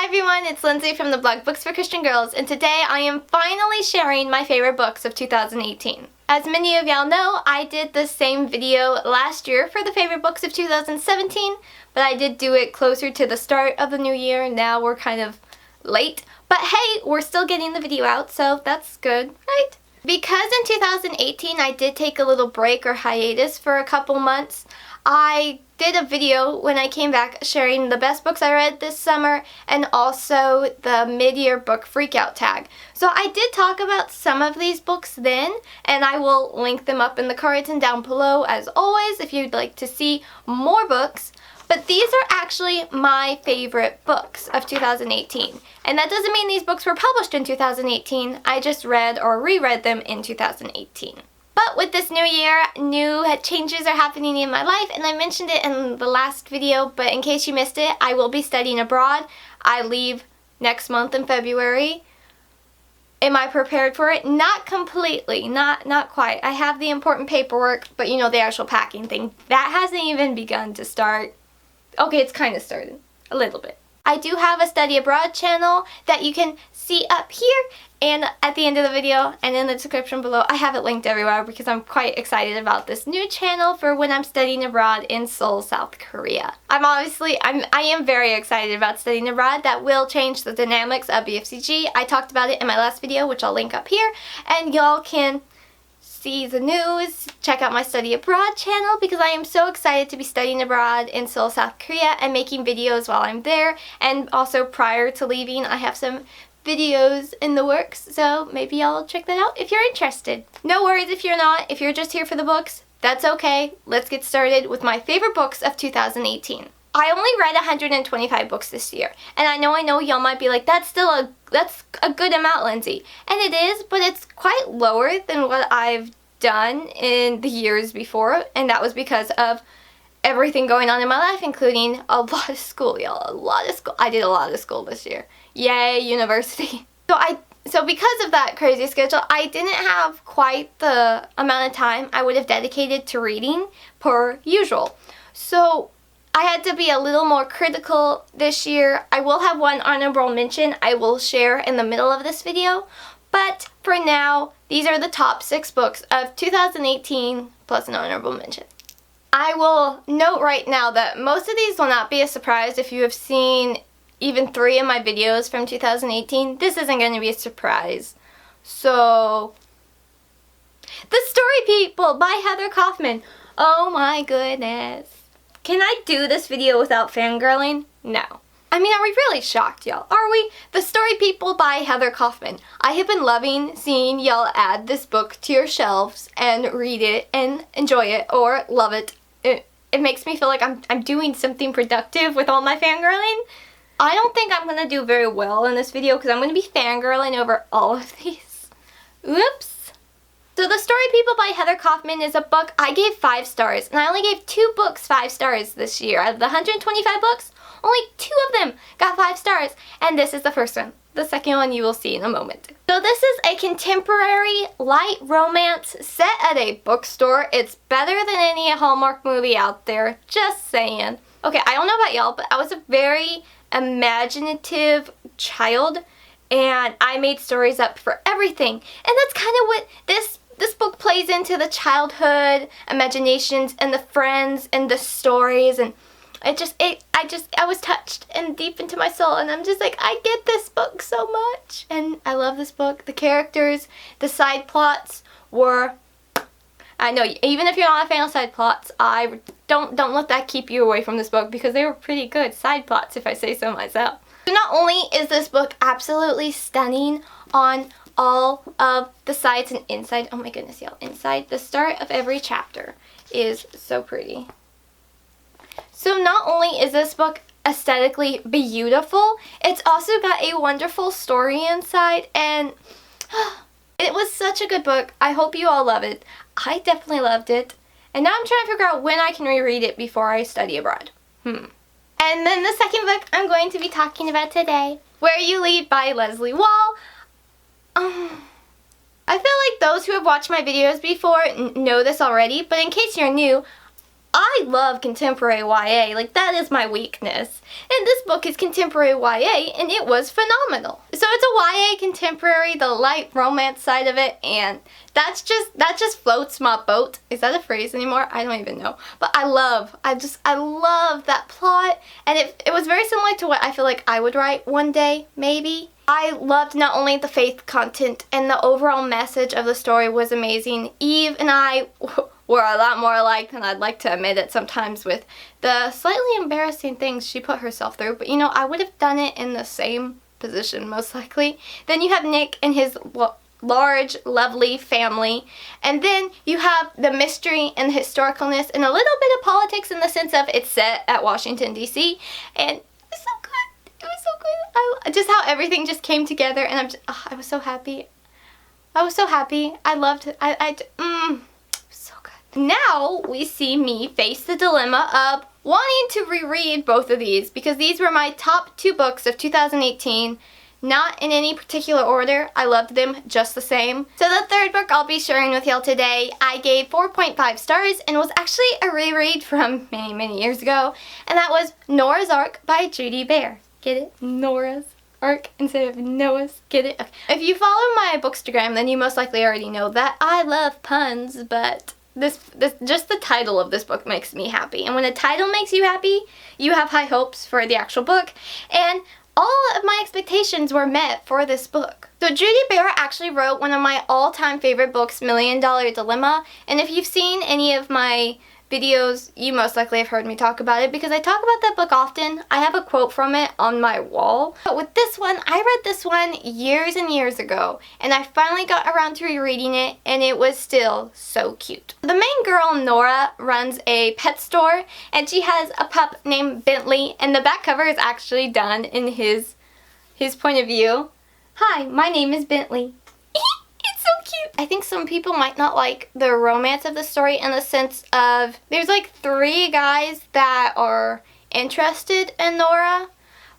Hi everyone, it's Lindsay from the blog Books for Christian Girls, and today I am finally sharing my favorite books of 2018. As many of y'all know, I did the same video last year for the favorite books of 2017, but I did do it closer to the start of the new year. Now we're kind of late, but hey, we're still getting the video out, so that's good, right? Because in 2018 I did take a little break or hiatus for a couple months, I did a video when I came back sharing the best books I read this summer and also the mid-year book freakout tag. So I did talk about some of these books then, and I will link them up in the cards and down below as always if you'd like to see more books. But these are actually my favorite books of 2018. And that doesn't mean these books were published in 2018, I just read or reread them in 2018. But with this new year, new changes are happening in my life, and I mentioned it in the last video, but in case you missed it, I will be studying abroad. I leave next month in February. Am I prepared for it? Not completely, not quite. I have the important paperwork, but you know, the actual packing thing, that hasn't even begun to start. Okay, it's kind of started, a little bit. I do have a study abroad channel that you can see up here and at the end of the video and in the description below. I have it linked everywhere because I'm quite excited about this new channel for when I'm studying abroad in Seoul, South Korea. I am very excited about studying abroad. That will change the dynamics of BFCG. I talked about it in my last video, which I'll link up here, and y'all can see the news, check out my study abroad channel because I am so excited to be studying abroad in Seoul, South Korea and making videos while I'm there. And also prior to leaving, I have some videos in the works, so maybe y'all check that out if you're interested. No worries if you're not. If you're just here for the books, that's okay. Let's get started with my favorite books of 2018. I only read 125 books this year, and I know y'all might be like, that's a good amount, Lindsay. And it is, but it's quite lower than what I've done in the years before, and that was because of everything going on in my life, including a lot of school, y'all. A lot of school. I did a lot of school this year. Yay, university. So because of that crazy schedule, I didn't have quite the amount of time I would have dedicated to reading per usual. So I had to be a little more critical this year. I will have one honorable mention I will share in the middle of this video, but for now, these are the top 6 books of 2018 plus an honorable mention. I will note right now that most of these will not be a surprise if you have seen even 3 of my videos from 2018. This isn't going to be a surprise. So, The Story People by Heather Kaufman. Oh my goodness. Can I do this video without fangirling? No. I mean, are we really shocked, y'all? Are we? The Story People by Heather Kaufman. I have been loving seeing y'all add this book to your shelves and read it and enjoy it or love it. It makes me feel like I'm doing something productive with all my fangirling. I don't think I'm going to do very well in this video because I'm going to be fangirling over all of these. Oops. So The Story People by Heather Kaufman is a book I gave 5 stars, and I only gave 2 books 5 stars this year. Out of the 125 books, only 2 of them got 5 stars, and this is the first one. The second one you will see in a moment. So this is a contemporary light romance set at a bookstore. It's better than any Hallmark movie out there, just saying. Okay, I don't know about y'all, but I was a very imaginative child, and I made stories up for everything. And that's kind of what this book plays into, the childhood imaginations and the friends and the stories, and I was touched and deep into my soul, and I'm just like, I get this book so much, and I love this book. The characters, the side plots were, I know, even if you're not a fan of side plots, don't let that keep you away from this book because they were pretty good side plots, if I say so myself. So not only is this book absolutely stunning on all of the sides and inside, oh my goodness, y'all, inside, the start of every chapter is so pretty. So not only is this book aesthetically beautiful, it's also got a wonderful story inside, and it was such a good book. I hope you all love it. I definitely loved it. And now I'm trying to figure out when I can reread it before I study abroad. And then the second book I'm going to be talking about today, Where You Lead by Leslie Wall. I feel like those who have watched my videos before know this already, but in case you're new, I love contemporary YA, like that is my weakness. And this book is contemporary YA and it was phenomenal. So it's a YA contemporary, the light romance side of it, and that just floats my boat. Is that a phrase anymore? I don't even know. But I love that plot, and it was very similar to what I feel like I would write one day, maybe. I loved not only the faith content and the overall message of the story was amazing. Eve and I were a lot more alike than I'd like to admit it sometimes with the slightly embarrassing things she put herself through. But you know, I would have done it in the same position most likely. Then you have Nick and his large, lovely family. And then you have the mystery and the historicalness and a little bit of politics in the sense of it's set at Washington, D.C. And it's so good. It was so good. Just how everything just came together, and I was so happy. I was so happy. I loved it. So good. Now we see me face the dilemma of wanting to reread both of these because these were my top 2 books of 2018. Not in any particular order. I loved them just the same. So the third book I'll be sharing with y'all today, I gave 4.5 stars and was actually a reread from many, many years ago. And that was Noras Arc by Judy Bear. Get it? Noras Arc instead of Noah's. Get it? Okay. If you follow my Bookstagram, then you most likely already know that I love puns, but this just the title of this book makes me happy. And when a title makes you happy, you have high hopes for the actual book. And all of my expectations were met for this book. So Judy Bear actually wrote one of my all-time favorite books, $1 Million Dilemma. And if you've seen any of my videos, you most likely have heard me talk about it because I talk about that book often. I have a quote from it on my wall. But with this one, I read this one years and years ago, and I finally got around to rereading it, and it was still so cute. The main girl, Nora, runs a pet store, and she has a pup named Bentley, and the back cover is actually done in his point of view. Hi, my name is Bentley. So cute. I think some people might not like the romance of the story in the sense of there's like 3 guys that are interested in Nora,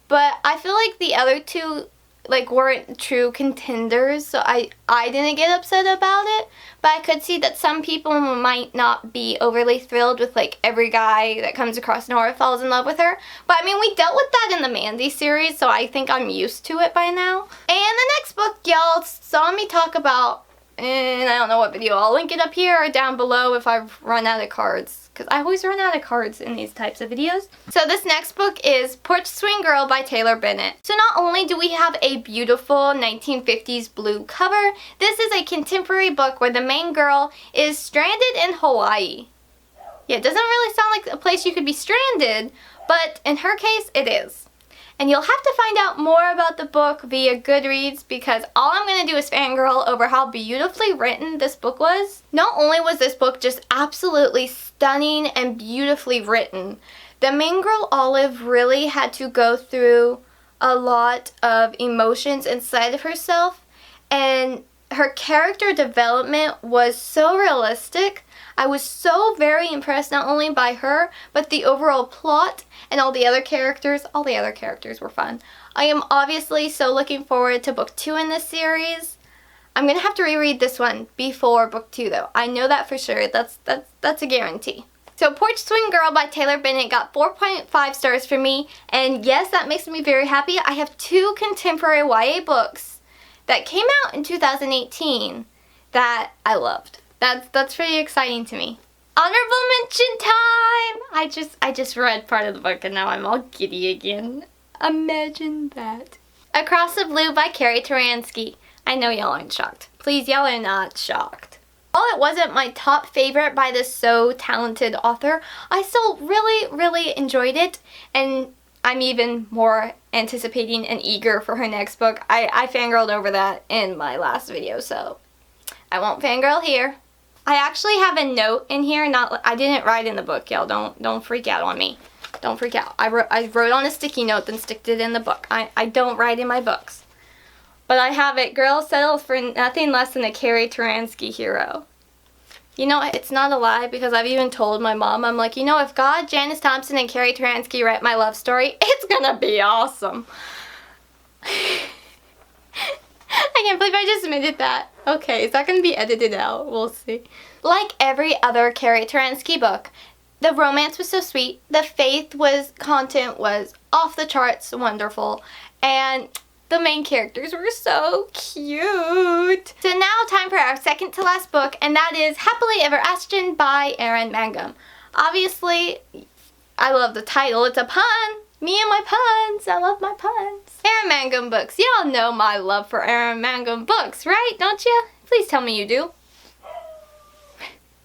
but I feel like the other 2 like weren't true contenders, so I didn't get upset about it, but I could see that some people might not be overly thrilled with like every guy that comes across Nora falls in love with her. But I mean, we dealt with that in the Mandy series, so I think I'm used to it by now. And the next book y'all saw me talk about, and I don't know what video, I'll link it up here or down below if I've run out of cards, because I always run out of cards in these types of videos. So this next book is Porch Swing Girl by Taylor Bennett. So not only do we have a beautiful 1950s blue cover, this is a contemporary book where the main girl is stranded in Hawaii. Yeah, it doesn't really sound like a place you could be stranded, but in her case, it is. And you'll have to find out more about the book via Goodreads because all I'm going to do is fangirl over how beautifully written this book was. Not only was this book just absolutely stunning and beautifully written, the main girl, Olive, really had to go through a lot of emotions inside of herself, and her character development was so realistic. I was so very impressed not only by her, but the overall plot and all the other characters. All the other characters were fun. I am obviously so looking forward to book 2 in this series. I'm going to have to reread this one before book 2 though. I know that for sure. That's a guarantee. So Porch Swing Girl by Taylor Bennett got 4.5 stars for me. And yes, that makes me very happy. I have 2 contemporary YA books that came out in 2018 that I loved. That's pretty exciting to me. Honorable mention time! I just read part of the book and now I'm all giddy again. Imagine that. Across the Blue by Carrie Taransky. I know y'all aren't shocked. Please, y'all are not shocked. While it wasn't my top favorite by this so talented author, I still really, really enjoyed it, and I'm even more anticipating and eager for her next book. I fangirled over that in my last video, so I won't fangirl here. I actually have a note in here. I didn't write in the book, y'all. Don't freak out on me. Don't freak out. I wrote on a sticky note, then sticked it in the book. I don't write in my books. But I have it. Girls settle for nothing less than a Carrie Taransky hero. You know, it's not a lie because I've even told my mom, I'm like, you know, if God, Janice Thompson, and Carrie Taransky write my love story, it's gonna be awesome. I can't believe I just admitted that. Okay, is that going to be edited out? We'll see. Like every other Carrie Taransky book, The romance was so sweet. The content was off the charts wonderful. And the main characters were so cute. So now time for our second to last book, and that is Happily Ever Astin by Erin Mangum. Obviously, I love the title. It's a pun. Me and my puns. I love my puns. Erin Mangum books. Y'all know my love for Erin Mangum books, right? Don't you? Please tell me you do.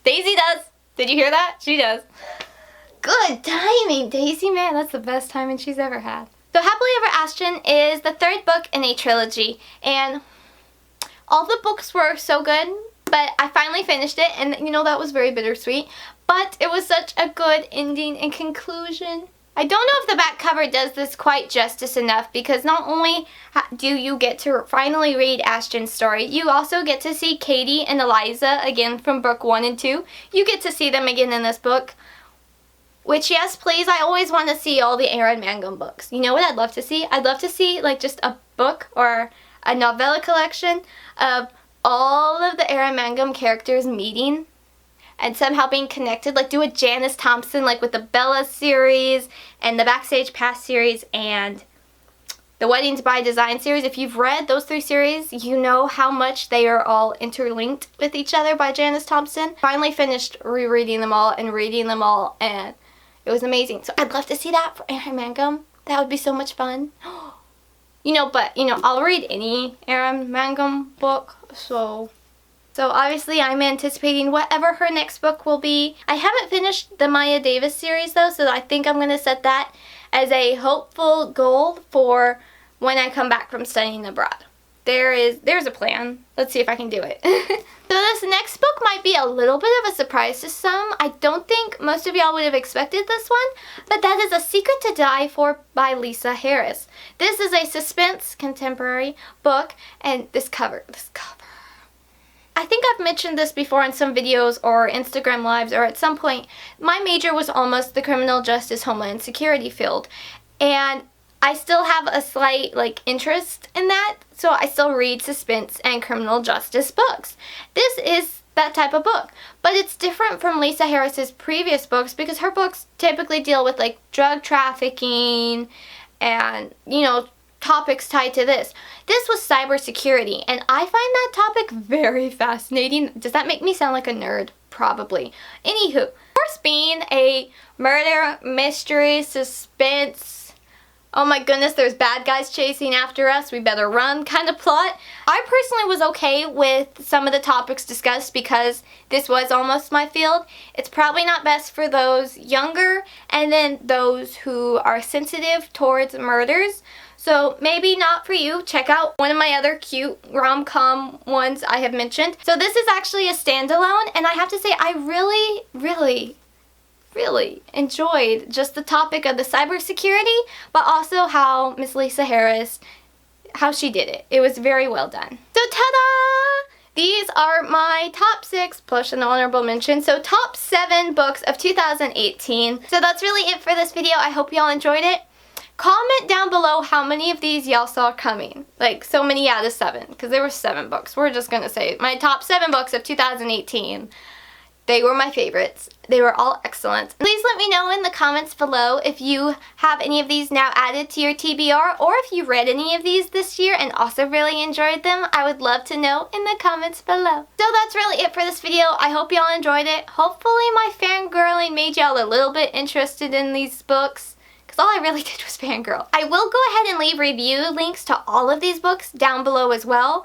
Daisy does. Did you hear that? She does. Good timing, Daisy, man. That's the best timing she's ever had. So Happily Ever Astin is the third book in a trilogy, and all the books were so good, but I finally finished it, and you know, that was very bittersweet, but it was such a good ending and conclusion. I don't know if the back cover does this quite justice enough, because not only do you get to finally read Astin's story, you also get to see Katie and Eliza again from book 1 and 2. You get to see them again in this book. Which, yes, please, I always want to see all the Erin Mangum books. You know what I'd love to see? I'd love to see, like, just a book or a novella collection of all of the Erin Mangum characters meeting and somehow being connected. Like, do a Janice Thompson, like, with the Bella series and the Backstage Pass series and the Weddings by Design series. If you've read those 3 series, you know how much they are all interlinked with each other by Janice Thompson. Finally finished rereading them all and reading them all, and it was amazing. So I'd love to see that for Erin Mangum. That would be so much fun. But I'll read any Erin Mangum book. So obviously I'm anticipating whatever her next book will be. I haven't finished the Maya Davis series though, so I think I'm going to set that as a hopeful goal for when I come back from studying abroad. There's a plan. Let's see if I can do it. So this next book might be a little bit of a surprise to some. I don't think most of y'all would have expected this one, but that is A Secret to Die For by Lisa Harris. This is a suspense contemporary book, and this cover. I think I've mentioned this before in some videos or Instagram lives or at some point. My major was almost the criminal justice homeland security field, and I still have a slight interest in that, so I still read suspense and criminal justice books. This is that type of book, but it's different from Lisa Harris's previous books because her books typically deal with drug trafficking and topics tied to this. This was cybersecurity, and I find that topic very fascinating. Does that make me sound like a nerd? Probably. Anywho, of course, being a murder, mystery, suspense, oh my goodness, there's bad guys chasing after us, we better run kind of plot. I personally was okay with some of the topics discussed because this was almost my field. It's probably not best for those younger and then those who are sensitive towards murders. So maybe not for you. Check out one of my other cute rom-com ones I have mentioned. So this is actually a standalone, and I have to say I really enjoyed just the topic of the cybersecurity, but also how Miss Lisa Harris, how she did it. It was very well done. So ta-da! These are my top 6 plus an honorable mention. So top 7 books of 2018. So that's really it for this video. I hope y'all enjoyed it. Comment down below how many of these y'all saw coming. So many out of 7, because there were 7 books. We're just gonna say my top 7 books of 2018. They were my favorites. They were all excellent. Please let me know in the comments below if you have any of these now added to your TBR, or if you read any of these this year and also really enjoyed them. I would love to know in the comments below. So that's really it for this video. I hope y'all enjoyed it. Hopefully my fangirling made y'all a little bit interested in these books, because all I really did was fangirl. I will go ahead and leave review links to all of these books down below as well,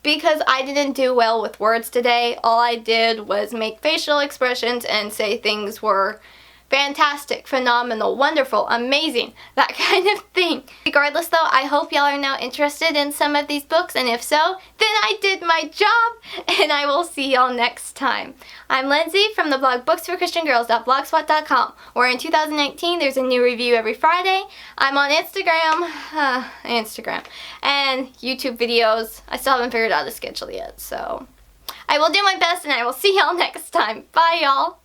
because I didn't do well with words today. All I did was make facial expressions and say things were fantastic, phenomenal, wonderful, amazing, that kind of thing. Regardless though, I hope y'all are now interested in some of these books, and if so, then I did my job, and I will see y'all next time. I'm Lindsey from the blog booksforchristiangirls.blogspot.com, where in 2019 there's a new review every Friday. I'm on Instagram and YouTube videos. I still haven't figured out the schedule yet, so I will do my best, and I will see y'all next time. Bye y'all.